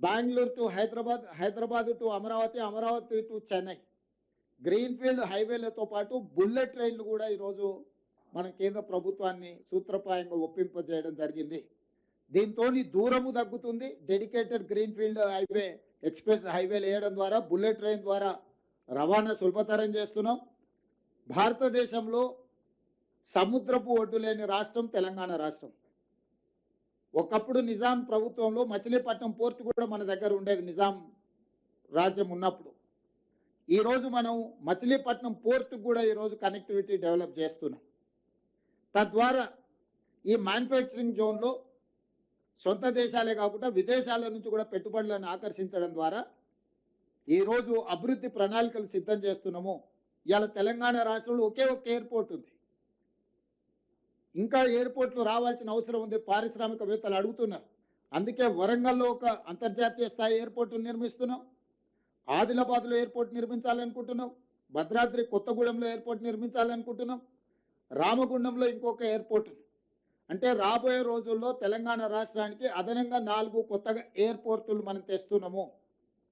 Bengaluru to Hyderabad, Hyderabad to Amaravati, Amaravati to Chennai. Greenfield హైవేలతో పాటు bullet ట్రైన్‌లు కూడా ఈరోజు మన కేంద్ర ప్రభుత్వాన్ని సూత్రప్రాయంగా ఒప్పింపజేయడం జరిగింది. దీంతోని దూరము తగ్గుతుంది. డెడికేటెడ్ గ్రీన్‌ఫీల్డ్ హైవే, ఎక్స్‌ప్రెస్ హైవేలు వేయడం ద్వారా, బుల్లెట్ ట్రైన్ ద్వారా రవాణా సులభతరం చేస్తున్నాం. భారతదేశంలో సముద్రపు ఒడ్డు లేని రాష్ట్రం తెలంగాణ రాష్ట్రం. ఒకప్పుడు నిజాం ప్రభుత్వంలో మచిలీపట్నం పోర్టు కూడా మన దగ్గర ఉండేది, నిజాం రాజ్యం ఉన్నప్పుడు. ఈరోజు మనం మచిలీపట్నం పోర్టు కూడా ఈరోజు కనెక్టివిటీ డెవలప్ చేస్తున్నాం. తద్వారా ఈ మ్యానుఫ్యాక్చరింగ్ జోన్లో సొంత దేశాలే కాకుండా విదేశాల నుంచి కూడా పెట్టుబడులను ఆకర్షించడం ద్వారా ఈరోజు అభివృద్ధి ప్రణాళికలు సిద్ధం చేస్తున్నాము. ఇవాళ తెలంగాణ రాష్ట్రంలో ఒకే ఒక ఎయిర్పోర్ట్ ఉంది. ఇంకా ఎయిర్పోర్ట్లు రావాల్సిన అవసరం ఉంది. పారిశ్రామికవేత్తలు అడుగుతున్నారు. అందుకే వరంగల్లో ఒక అంతర్జాతీయ స్థాయి ఎయిర్పోర్ట్ నిర్మిస్తున్నాం. ఆదిలాబాద్లో ఎయిర్పోర్ట్ నిర్మించాలనుకుంటున్నాం. భద్రాద్రి కొత్తగూడెంలో ఎయిర్పోర్ట్ నిర్మించాలనుకుంటున్నాం. రామగుండంలో ఇంకొక ఎయిర్పోర్ట్. అంటే రాబోయే రోజుల్లో తెలంగాణ రాష్ట్రానికి అదనంగా 4 కొత్తగా ఎయిర్పోర్టులు మనం తెస్తున్నాము.